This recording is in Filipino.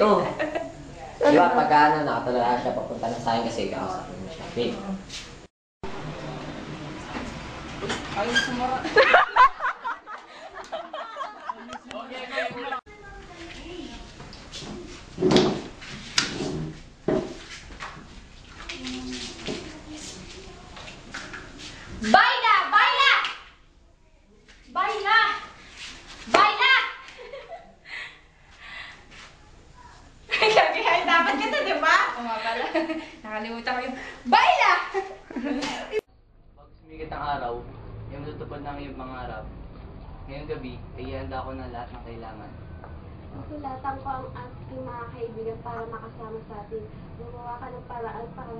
Oo. Di ba, pagka ano, nakatulala siya, papunta na sa akin kasi kakausapin mo siya. Babe. Ayun, sumara. Baila! Baila! Baila! Baila! Sabi ay dapat kasi, di ba? Oo nga pala. Nakalimutan ko yung... Baila! Pag sumikat ang araw, yung matutupad namin yung pangarap. Ngayong gabi, ihanda ko na lahat ng kailangan. Sulatan ko ang ating mga kaibigan para makasama sa atin. Gumawa ka ng paraan para